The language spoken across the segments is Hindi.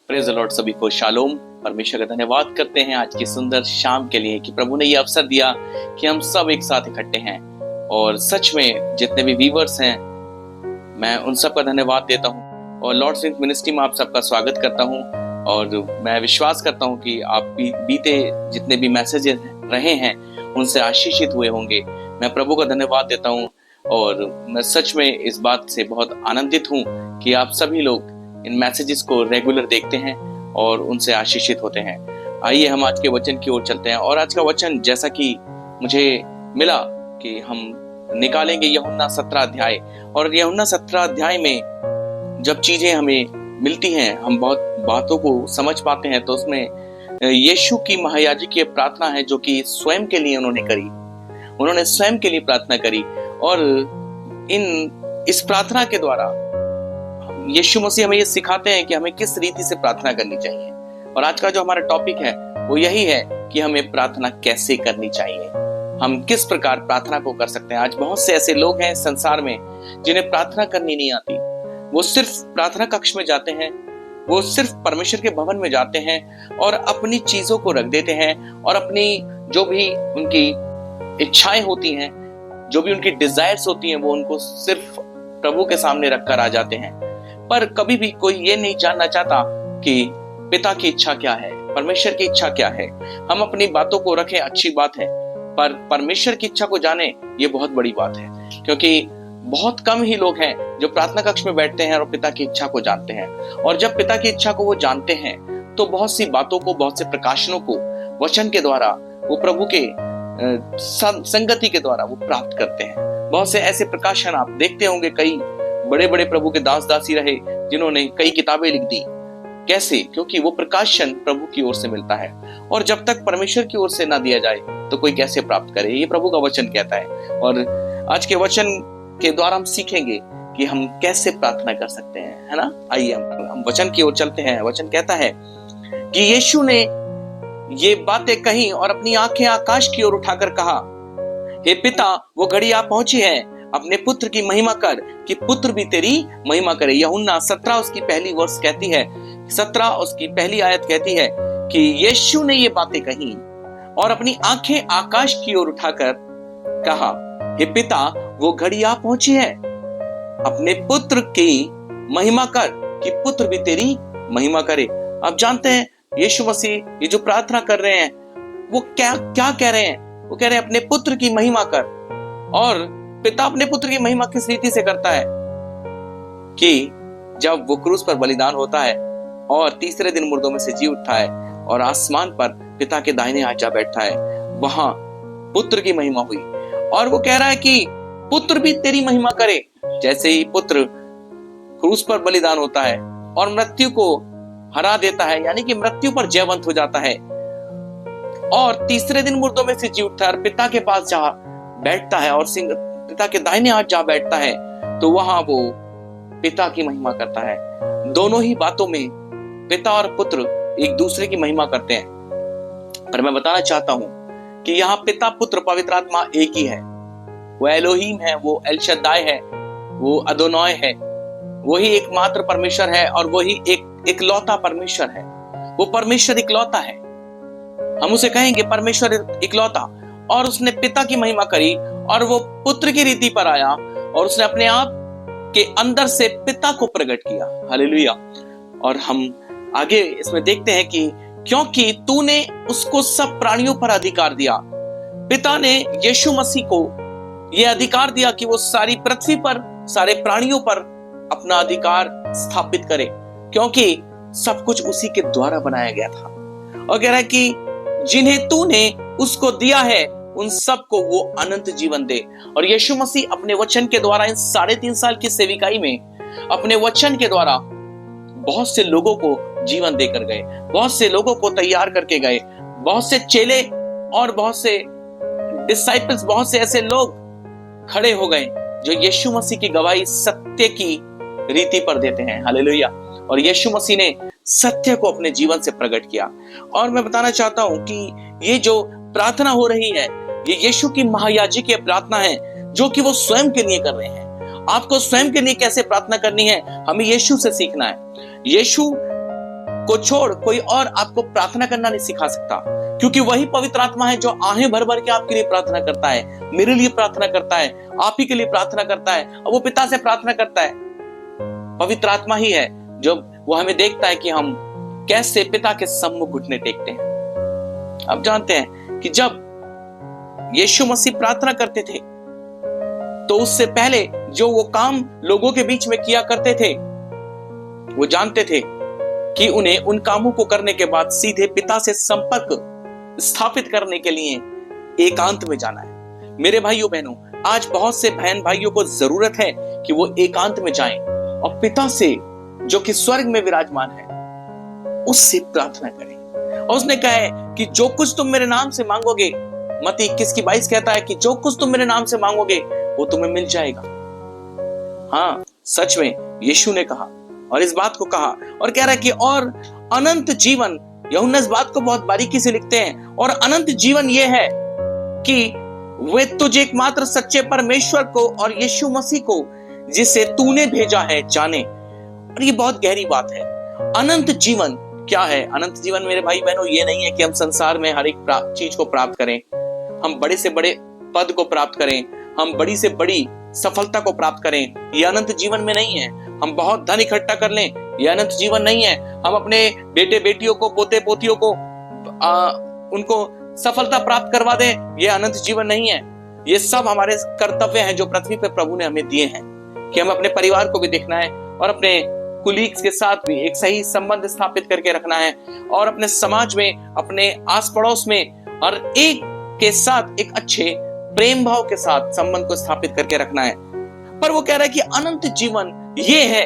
Praise the Lord. सभी को शालोम। परमेश्वर का धन्यवाद करते हैं आज की सुंदर शाम के लिए कि प्रभु ने ये अवसर दिया कि हम सब एक साथ इकट्ठे हैं। और सच में जितने भी व्यूअर्स हैं मैं उन सब का धन्यवाद देता हूँ और लॉर्ड स्ट्रेंथ मिनिस्ट्री में आप सबका स्वागत करता हूँ। और मैं विश्वास करता हूँ कि आप बीते जितने भी मैसेजेस रहे हैं उनसे आशीषित हुए होंगे। मैं प्रभु का धन्यवाद देता हूँ और मैं सच में इस बात से बहुत आनंदित हूँ कि आप सभी लोग इन मैसेजेस को रेगुलर देखते हैं और उनसे आशीषित होते हैं। आइए हम आज के वचन की ओर चलते हैं। और आज का वचन जैसा कि मुझे मिला कि हम निकालेंगे यूहन्ना 17 अध्याय। और यूहन्ना 17 अध्याय में जब चीजें हमें मिलती हैं, हम बहुत बातों को समझ पाते हैं, तो उसमें यीशु की महायाजकीय प्रार्थना है जो कि स्वयं के लिए उन्होंने करी। उन्होंने स्वयं के लिए प्रार्थना करी और इस प्रार्थना के द्वारा यीशु मसीह हमें ये सिखाते हैं कि हमें किस रीति से प्रार्थना करनी चाहिए। और आज का जो हमारा टॉपिक है वो यही है कि हमें प्रार्थना कैसे करनी चाहिए, हम किस प्रकार प्रार्थना को कर सकते हैं। आज बहुत से ऐसे लोग हैं संसार में जिन्हें प्रार्थना करनी नहीं आती। वो सिर्फ प्रार्थना कक्ष में जाते हैं, वो सिर्फ परमेश्वर के भवन में जाते हैं और अपनी चीजों को रख देते हैं और अपनी जो भी उनकी इच्छाएं होती हैं, जो भी उनकी डिजायर्स होती हैं, वो उनको सिर्फ प्रभु के सामने रखकर आ जाते हैं। पर कभी भी कोई ये नहीं जानना चाहता कि पिता की इच्छा क्या है, परमेश्वर की इच्छा क्या है। हम अपनी बातों को रखें, अच्छी बात है, पर परमेश्वर की इच्छा को जाने ये बहुत बड़ी बात है। क्योंकि बहुत कम ही लोग हैं जो प्रार्थना कक्ष में बैठते हैं और पिता की इच्छा को जानते हैं। और जब पिता की इच्छा को वो जानते हैं तो बहुत सी बातों को, बहुत से प्रकाशनों को वचन के द्वारा, वो प्रभु के संगति के द्वारा वो प्राप्त करते हैं। बहुत से ऐसे प्रकाशन आप देखते होंगे, कई बड़े बड़े प्रभु के दास दासी रहे जिन्होंने कई किताबें लिख दी। कैसे? क्योंकि वो प्रकाशन प्रभु की ओर से मिलता है। और जब तक परमेश्वर की ओर से ना दिया जाए तो कोई कैसे प्राप्त करे, ये प्रभु का वचन कहता है। और आज के वचन के द्वारा हम सीखेंगे कि हम कैसे प्रार्थना कर सकते हैं, है ना। आइए हम वचन की ओर चलते हैं। वचन कहता है कि यीशु ने ये बातें कही और अपनी आंखें आकाश की ओर उठाकर कहा, हे पिता, वो घड़ी आ पहुंची है, अपने पुत्र की महिमा कर कि पुत्र भी तेरी महिमा करे। यूहन्ना 17 उसकी पहली वर्ष कहती है, 17 उसकी पहली आयत कहती है कि यीशु ने ये बातें कही और अपनी आंखें आकाश की ओर उठाकर कहा, हे पिता, वो घड़ी आ पहुंची है, अपने पुत्र की महिमा कर कि पुत्र भी तेरी महिमा करे। आप जानते हैं यीशु मसीह ये जो प्रार्थना कर रहे हैं वो क्या कह रहे हैं? वो कह रहे हैं अपने पुत्र की महिमा कर। और पिता अपने पुत्र की महिमा किस रीति से करता है कि जब वो क्रूस पर बलिदान होता है और तीसरे दिन मुर्दों में से जी उठता है और आसमान पर पिता के दाहिने हाथ जा बैठता है, वहां पुत्र की महिमा हुई। और वो कह रहा है कि पुत्र भी तेरी महिमा करे। जैसे ही पुत्र क्रूस पर बलिदान होता है और मृत्यु को हरा देता है, यानी कि मृत्यु पर जयवंत हो जाता है और तीसरे दिन मुर्दों में से जी उठता है और पिता के पास जा बैठता है और पिता के दाहिने हाथ जा बैठता है, तो वहां वो पिता की महिमा करता है। दोनों ही बातों में पिता और पुत्र एक दूसरे की महिमा करते हैं। पर मैं बताना चाहता हूं कि यहाँ पिता, पुत्र, पवित्र आत्मा एक ही है। वो एलोहीम है, वो एल शद्दाई है, वो अदोनॉय है, वही एकमात्र परमेश्वर है और वही इकलौता परमेश्वर है। वो परमेश्वर इकलौता है, हम उसे कहेंगे परमेश्वर इकलौता। और उसने पिता की महिमा करी और वो पुत्र की रीति पर आया और उसने अपने आप के अंदर से पिता को प्रकट किया। हालेलुया। और हम आगे इसमें देखते हैं कि क्योंकि तूने उसको सब प्राणियों पर अधिकार दिया। पिता ने यीशु मसीह को यह अधिकार दिया कि वो सारी पृथ्वी पर, सारे प्राणियों पर अपना अधिकार स्थापित करे, क्योंकि सब कुछ उसी के द्वारा बनाया गया था। और कह रहा है कि जिन्हें तूने उसको दिया है उन सबको वो अनंत जीवन दे। और यीशु मसीह अपने वचन के द्वारा इन 3.5 साल की सेविकाई में अपने वचन के द्वारा बहुत से लोगों को जीवन देकर गए, बहुत से लोगों को तैयार करके गए, बहुत से चेले और बहुत से डिसाइपल्स, बहुत से ऐसे लोग खड़े हो गए जो यीशु मसीह की गवाही सत्य की रीति पर देते हैं। हालेलुया। और यीशु मसीह ने सत्य को अपने जीवन से प्रकट किया। और मैं बताना चाहता हूं कि ये जो प्रार्थना हो रही है ये यीशु की महायाजकीय प्रार्थना है जो कि वो स्वयं के लिए कर रहे हैं। आपको स्वयं के लिए कैसे प्रार्थना करनी है, हमें यीशु से सीखना है। यीशु को छोड़ कोई और आपको प्रार्थना करना नहीं सिखा सकता, क्योंकि वही पवित्र आत्मा है जो आहें भर भर के आपके लिए प्रार्थना करता है, मेरे लिए प्रार्थना करता है, आप ही के लिए प्रार्थना करता है, और वो पिता से प्रार्थना करता है। पवित्र आत्मा ही है जो वो हमें देखता है कि हम कैसे पिता के सम्मुख घुटने टेकते हैं। आप जानते हैं कि जब यीशु मसीह प्रार्थना करते थे तो उससे पहले जो वो काम लोगों के बीच में किया करते थे, वो जानते थे कि उन्हें उन कामों को करने के बाद सीधे पिता से संपर्क स्थापित करने के लिए एकांत में जाना है। मेरे भाइयों बहनों, आज बहुत से बहन भाइयों को जरूरत है कि वो एकांत में जाएं और पिता से जो कि स्वर्ग में विराजमान है उससे प्रार्थना करें। और उसने कहा है कि जो कुछ तुम मेरे नाम से मांगोगे, मत्ती 21:22 कहता है कि जो कुछ तुम मेरे नाम से मांगोगे वो तुम्हें मिल जाएगा। हाँ, सच में यीशु ने कहा और इस बात को कहा और कह रहा है कि और अनंत जीवन, यूहन्ना इस बात को बहुत बारीकी से लिखते हैं, और अनंत जीवन ये है कि वे तुझे एकमात्र सच्चे परमेश्वर को और यीशु मसीह को जिसे तूने भेजा है जाने। और ये बहुत गहरी बात है। अनंत जीवन क्या है? अनंत जीवन मेरे भाई बहनों ये नहीं है कि हम संसार में हर एक चीज को प्राप्त करें, हम बड़े से बड़े पद को प्राप्त करें, हम बड़ी से बड़ी सफलता को प्राप्त करें। ये अनंत जीवन में नहीं है। हम बहुत धन इकट्ठा कर लें, ये अनंत जीवन नहीं है। हम अपने बेटे बेटियों को, पोते पोतियों को उनको सफलता प्राप्त करवा दें, ये अनंत जीवन नहीं है। ये सब हमारे कर्तव्य हैं जो पृथ्वी पर प्रभु ने हमें दिए हैं कि हम अपने परिवार को भी देखना है और अपने कुलीग्स के साथ भी एक सही संबंध स्थापित करके रखना है, और अपने समाज में, अपने आस पड़ोस में और एक के साथ एक अच्छे प्रेम भाव के साथ संबंध को स्थापित करके रखना है। पर वो कह रहा है कि अनंत जीवन ये है,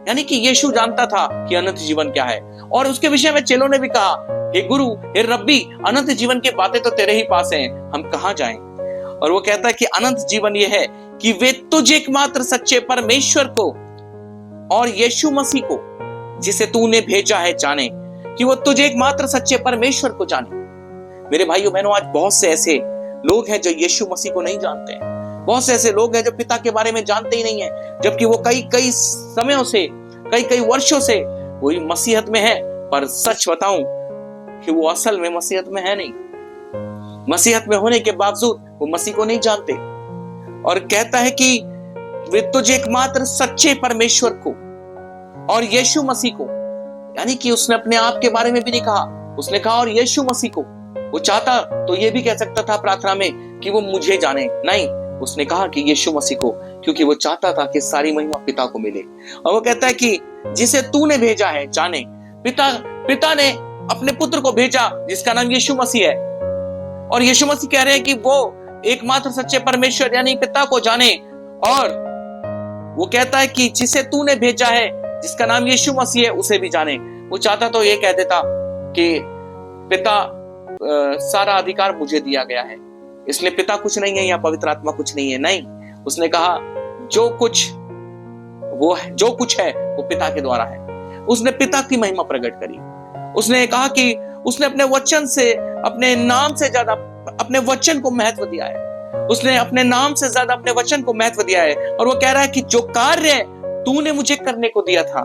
यानी कि यीशु जानता था कि अनंत जीवन क्या है, और उसके विषय में चेलों ने भी कहा, हे गुरु, हे रब्बी, अनंत जीवन की बातें तो तेरे ही पास हैं, हम कहां जाएं? और वो कहता है कि अनंत जीवन ये है कि वे तुझे एकमात्र सच्चे परमेश्वर को और यीशु मसीह को जिसे तूने भेजा है जाने, कि वो तुझे एकमात्र सच्चे परमेश्वर को जाने। मेरे भाइयों बहनों, आज बहुत से ऐसे लोग हैं जो यीशु मसीह को नहीं जानते हैं। बहुत से ऐसे लोग हैं जो पिता के बारे में जानते ही नहीं है, जबकि वो कई समयों से, कई वर्षों से वो मसीहत में है। पर सच बताऊं कि वो असल में मसीहत में है नहीं। मसीहत में होने के बावजूद वो मसीह को नहीं जानते। और कहता है कि वे तुझे एकमात्र सच्चे परमेश्वर को और यीशु मसीह को, यानी कि उसने अपने आप के बारे में भी नहीं कहा, उसने कहा और यीशु मसीह को। वो चाहता तो ये भी कह सकता था प्रार्थना में कि वो मुझे जाने, नहीं, उसने कहा कि यीशु मसीह को, क्योंकि वो चाहता था कि सारी महिमा पिता को मिले। और वो कहता है कि जिसे तूने भेजा है जाने। पिता ने अपने पुत्र को भेजा जिसका नाम यीशु मसीह है, और यीशु मसीह कह रहे हैं कि वो एकमात्र सच्चे परमेश्वर यानी पिता को जाने। और वो कहता है कि जिसे तूने भेजा है जिसका नाम यीशु मसीह है उसे भी जाने। वो चाहता तो ये कह देता कि पिता सारा अधिकार मुझे दिया गया है, इसलिए पिता कुछ नहीं है या पवित्र आत्मा कुछ नहीं है। नहीं, उसने कहा जो कुछ है वो पिता के द्वारा है। उसने पिता की महिमा प्रकट करी। उसने कहा कि उसने अपने वचन से, अपने नाम से ज्यादा अपने वचन को महत्व दिया है। उसने अपने नाम से ज्यादा अपने वचन को महत्व दिया है। और वो कह रहा है कि जो कार्य तूने मुझे करने को दिया था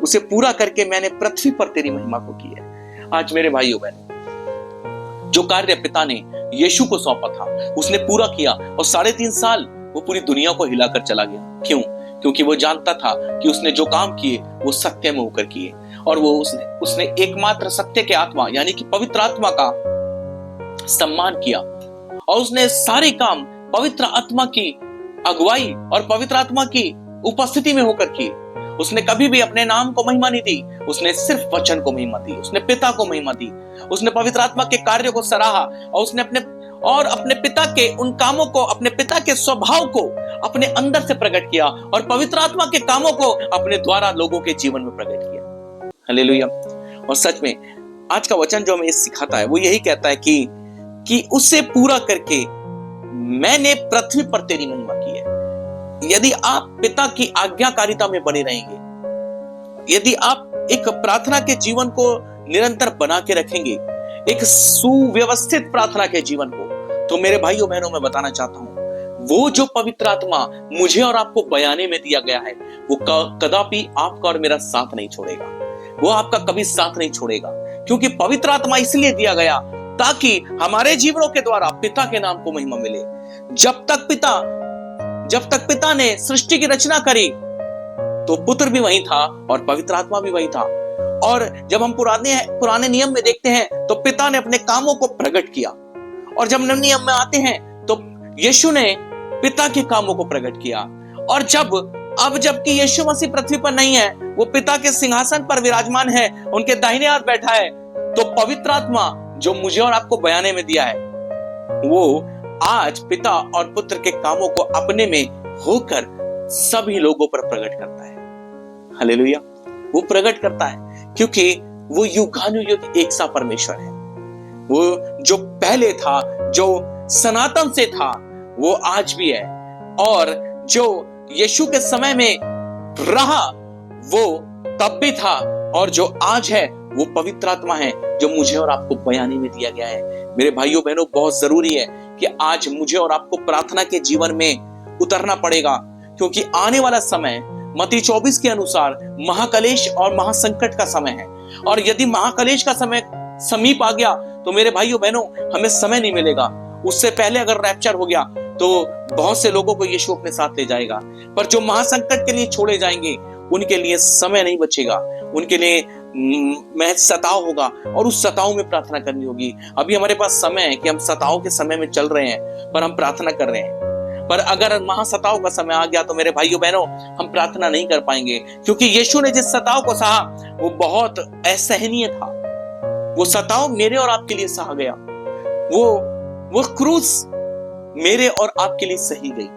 उसे पूरा करके मैंने पृथ्वी पर तेरी महिमा को की है। आज मेरे भाइयों बहनों, जो कार्य पिता ने यीशु को सौंपा था उसने पूरा किया, और 3.5 साल वो पूरी दुनिया को हिलाकर चला गया। क्यों? क्योंकि वो जानता था कि उसने जो काम किए वो सत्य में होकर किए, और वो उसने एकमात्र सत्य के आत्मा यानी कि पवित्र आत्मा का सम्मान किया, और उसने सारे काम पवित्र आत्मा की अगुवाई और पवित्र आत्मा की उपस्थिति में होकर किए। उसने कभी भी अपने नाम को महिमा नहीं दी, उसने सिर्फ वचन को महिमा दी, उसने पिता को महिमा दी, उसने पवित्र आत्मा के कार्यों को सराहा, और उसने अपने पिता के उन कामों को, अपने पिता के स्वभाव को अपने अंदर से प्रकट किया, और पवित्र आत्मा के कामों को अपने द्वारा लोगों के जीवन में प्रकट किया। हालेलुया। और सच में आज का वचन जो हमें सिखाता है वो यही कहता है कि उसे पूरा करके मैंने पृथ्वी पर तेरी महिमा की है। यदि आप पिता की आज्ञाकारिता में बने रहेंगे, यदि आप एक प्रार्थना के जीवन को निरंतर बना के रखेंगे, एक सुव्यवस्थित प्रार्थना के जीवन को, तो मेरे भाइयों बहनों मैं बताना चाहता हूं, वो जो पवित्र आत्मा मुझे और आपको बयाने में दिया गया है वो कदापि आपका और मेरा साथ नहीं छोड़ेगा। वो आपका कभी साथ नहीं छोड़ेगा, क्योंकि पवित्र आत्मा इसलिए दिया गया ताकि हमारे जीवनों के द्वारा पिता के नाम को महिमा मिले। जब तक पिता ने सृष्टि की रचना करी तो पुत्र भी वही था और पवित्र आत्मा भी वही था। और जब हम पुराने नियम में देखते हैं तो पिता ने अपने कामों को प्रकट किया, और जब नए नियम में आते हैं तो यीशु ने पिता के कामों को प्रकट किया। और जबकि यीशु मसीह पृथ्वी पर नहीं है, वो पिता के सिंहासन पर विराजमान है, उनके दाहिने हाथ बैठा है, तो पवित्र आत्मा जो मुझे और आपको बयाने में दिया है, वो आज पिता और पुत्र के कामों को अपने में होकर सभी लोगों पर प्रकट करता है। हालेलुया। वो प्रकट करता है क्योंकि वो युगानुयुग एक सा परमेश्वर है। वो जो पहले था, जो सनातन से था, वो आज भी है, और जो यीशु के समय में रहा वो तब भी था, और जो आज है वो पवित्र आत्मा है जो मुझे और आपको बयानी में दिया गया है। मेरे भाइयों बहनों, बहुत जरूरी है कि आज मुझे और आपको प्रार्थना के जीवन में उतरना पड़ेगा, क्योंकि आने वाला समय मत्ती 24 के अनुसार महाकलेश और महासंकट का समय है। और यदि महाकलेश का समय समीप आ गया तो मेरे भाइयों बहनों, हमें समय नहीं मिलेगा। उससे पहले अगर रैप्चर हो गया तो बहुत से लोगों को यीशु अपने साथ ले जाएगा, पर जो महासंकट के लिए छोड़े जाएंगे उनके लिए समय नहीं बचेगा, उनके लिए महज सताव होगा, और उस सताव में प्रार्थना करनी होगी। अभी हमारे पास समय है कि हम सताव के समय में चल रहे हैं, पर हम प्रार्थना कर रहे हैं। पर अगर महासताव का समय आ गया तो मेरे भाइयों बहनों, हम प्रार्थना नहीं कर पाएंगे, क्योंकि यीशु ने जिस सताव को सहा वो बहुत असहनीय था। वो सताव मेरे और आपके लिए सहा गया, वो क्रूस मेरे और आपके लिए सही गई।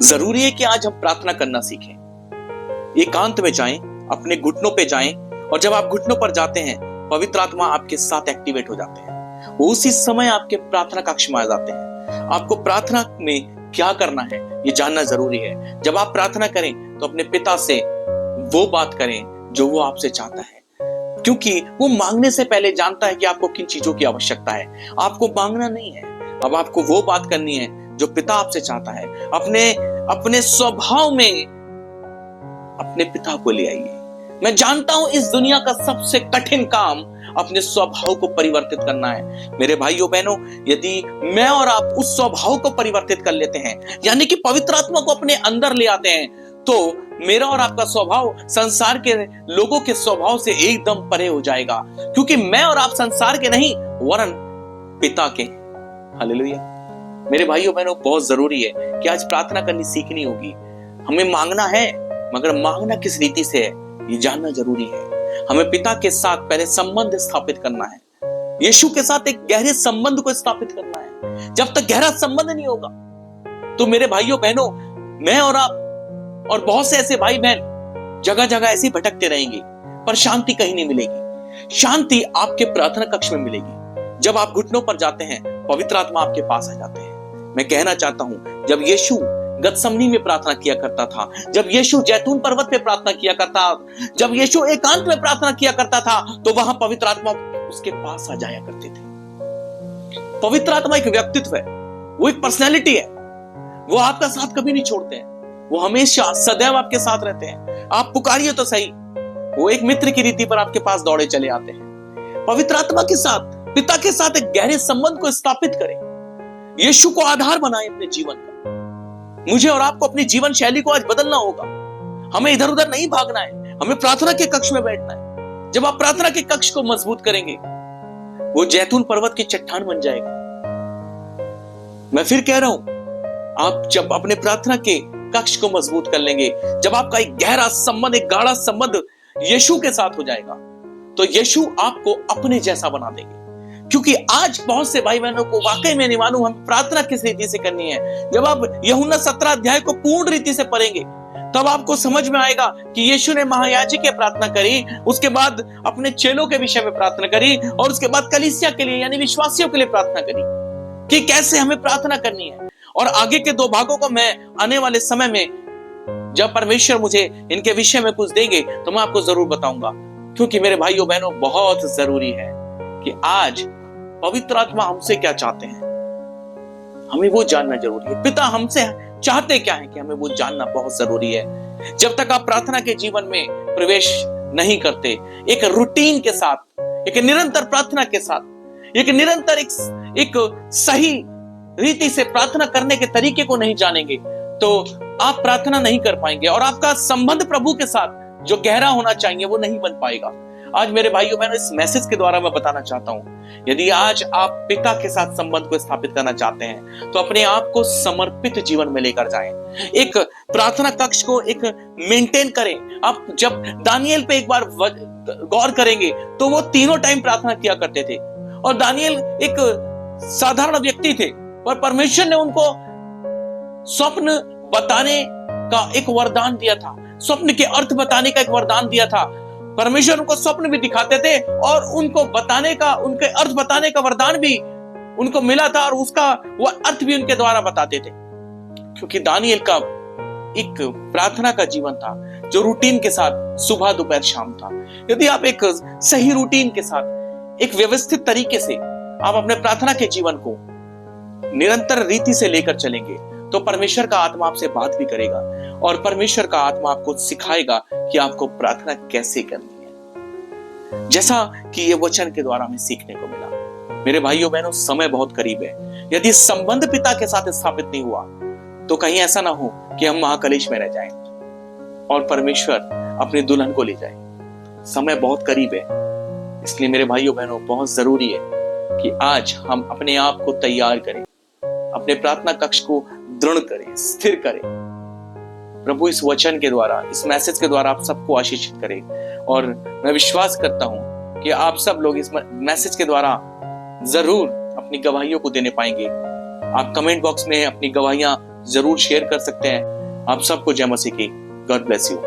जरूरी है कि आज हम प्रार्थना करना सीखें, एकांत में जाएं, अपने घुटनों पे जाएं, और जब आप घुटनों पर जाते हैं पवित्र आत्मा आपके साथ एक्टिवेट हो जाते हैं। वो उसी समय आपके प्रार्थना कक्ष में आ जाते हैं। आपको प्रार्थना में क्या करना है ये जानना जरूरी है। जब आप प्रार्थना करें तो अपने पिता से वो बात करें जो वो आपसे चाहता है, क्योंकि वो मांगने से पहले जानता है कि आपको किन चीजों की आवश्यकता है। आपको मांगना नहीं है, अब आपको वो बात करनी है जो पिता आपसे चाहता है। अपने स्वभाव में अपने पिता को ले आइए। मैं जानता हूं इस दुनिया का सबसे कठिन काम अपने स्वभाव को परिवर्तित करना है। मेरे भाइयों बहनों, यदि मैं और आप उस स्वभाव को परिवर्तित कर लेते हैं, यानी कि पवित्र आत्मा को अपने अंदर ले आते हैं, तो मेरा और आपका स्वभाव संसार के लोगों के स्वभाव से एकदम परे हो जाएगा, क्योंकि मैं और आप संसार के नहीं वरन पिता के। हालेलुया। मेरे भाइयों बहनों, बहुत जरूरी है कि आज प्रार्थना करनी सीखनी होगी। हमें मांगना है, मगर मांगना किस रीति से है ये जानना जरूरी है। हमें पिता के साथ पहले संबंध स्थापित करना है, यीशु के साथ एक गहरे संबंध को स्थापित करना है। जब तक गहरा संबंध नहीं होगा तो मेरे भाइयों बहनों, मैं और आप और बहुत से ऐसे भाई बहन जगह जगह ऐसे भटकते रहेंगे, पर शांति कहीं नहीं मिलेगी। शांति आपके प्रार्थना कक्ष में मिलेगी। जब आप घुटनों पर जाते हैं पवित्र आत्मा आपके पास आ जाते हैं। मैं कहना चाहता हूं, जब यीशु गतसमनी में प्रार्थना किया करता था, जब यीशु जैतून पर्वत पे प्रार्थना किया करता, जब यीशु एकांत में प्रार्थना किया करता था, तो वहां पवित्र आत्मा उसके पास आ जाया करते थे। पवित्र आत्मा एक व्यक्तित्व है, वो एक पर्सनैलिटी है। वो आपका साथ कभी नहीं छोड़ते हैं, वो हमेशा सदैव आपके साथ रहते हैं। आप पुकारिए तो सही, वो एक मित्र की रीति पर आपके पास दौड़े चले आते हैं। पवित्र आत्मा के साथ, पिता के साथ एक गहरे संबंध को स्थापित करें। यीशु को आधार बनाएं अपने जीवन का। मुझे और आपको अपनी जीवन शैली को आज बदलना होगा। हमें इधर उधर नहीं भागना है, हमें प्रार्थना के कक्ष में बैठना है। जब आप प्रार्थना के कक्ष को मजबूत करेंगे, वो जैतून पर्वत की चट्टान बन जाएगा। मैं फिर कह रहा हूं, आप जब अपने प्रार्थना के कक्ष को मजबूत कर लेंगे, जब आपका एक गहरा संबंध, एक गाढ़ा संबंध यीशु के साथ हो जाएगा, तो यीशु आपको अपने जैसा बना देंगे। क्योंकि आज बहुत से भाई बहनों को वाकई में नहीं मालूम हम प्रार्थना किस रीति से करनी है। जब आप यूहन्ना 17 अध्याय को पूर्ण रीति से पढ़ेंगे, तब आपको समझ में आएगा कि यीशु ने महायाजक की प्रार्थना करी, उसके बाद अपने चेलों के विषय में प्रार्थना करी, और उसके बाद कलीसिया के लिए यानी विश्वासियों के लिए प्रार्थना करी कि कैसे हमें प्रार्थना करनी है। और आगे के 2 भागों को मैं आने वाले समय में, जब परमेश्वर मुझे इनके विषय में कुछ देंगे, तो मैं आपको जरूर बताऊंगा। क्योंकि मेरे भाइयों बहनों, बहुत जरूरी है कि आज पवित्र आत्मा हमसे क्या चाहते हैं, हमें वो जानना जरूरी है। पिता हमसे चाहते क्या है कि हमें वो जानना बहुत जरूरी है। जब तक आप प्रार्थना के जीवन में प्रवेश नहीं करते, एक रूटीन के साथ, एक निरंतर प्रार्थना के साथ, एक निरंतर एक सही रीति से प्रार्थना करने के तरीके को नहीं जानेंगे, तो आप प्रार्थना नहीं कर पाएंगे और आपका संबंध प्रभु के साथ जो गहरा होना चाहिए वो नहीं बन पाएगा। आज मेरे भाइयों बहनों, इस मैसेज के द्वारा मैं बताना चाहता हूं, यदि आज आप पिता के साथ संबंध को स्थापित करना चाहते हैं तो अपने आप को समर्पित जीवन में लेकर जाएं। एक प्रार्थना कक्ष को एक मेंटेन करें। आप जब दानियल पे एक बार गौर करेंगे तो वो तीनों टाइम प्रार्थना किया करते थे और दानियल एक साधारण व्यक्ति थे, पर परमेश्वर ने उनको स्वप्न बताने का एक वरदान दिया था, स्वप्न के अर्थ बताने का एक वरदान दिया था। परमेश्वर उनको स्वप्न भी दिखाते थे और उनको बताने का, उनके अर्थ बताने का वरदान भी उनको मिला था और उसका वह अर्थ भी उनके द्वारा बताते थे, क्योंकि दानियल का एक प्रार्थना का जीवन था जो रूटीन के साथ सुबह दोपहर शाम था। यदि आप एक सही रूटीन के साथ, एक व्यवस्थित तरीके से आप अपने प्रार्थना के जीवन को निरंतर रीति से लेकर चलेंगे तो परमेश्वर का आत्मा आपसे बात भी करेगा और परमेश्वर का आत्मा आपको सिखाएगा कि आपको प्रार्थना कैसे करनी है, जैसा कि ये वचन के द्वारा हमें सीखने को मिला। मेरे भाइयों बहनों, समय बहुत करीब है। यदि संबंध पिता के साथ स्थापित नहीं हुआ तो कहीं ऐसा ना हो कि हम महाकलेश में रह जाएं और परमेश्वर अपनी दुल्हन को ले जाए। समय बहुत करीब है, इसलिए मेरे भाइयों बहनों, बहुत जरूरी है कि आज हम अपने आप को तैयार करें, अपने प्रार्थना कक्ष को दृढ़ करें, स्थिर करें। प्रभु इस वचन के द्वारा, इस मैसेज के द्वारा आप सबको आशीषित करें और मैं विश्वास करता हूं कि आप सब लोग इस मैसेज के द्वारा जरूर अपनी गवाहियों को देने पाएंगे। आप कमेंट बॉक्स में अपनी गवाहियां जरूर शेयर कर सकते हैं। आप सबको जय मसीह की। God bless you.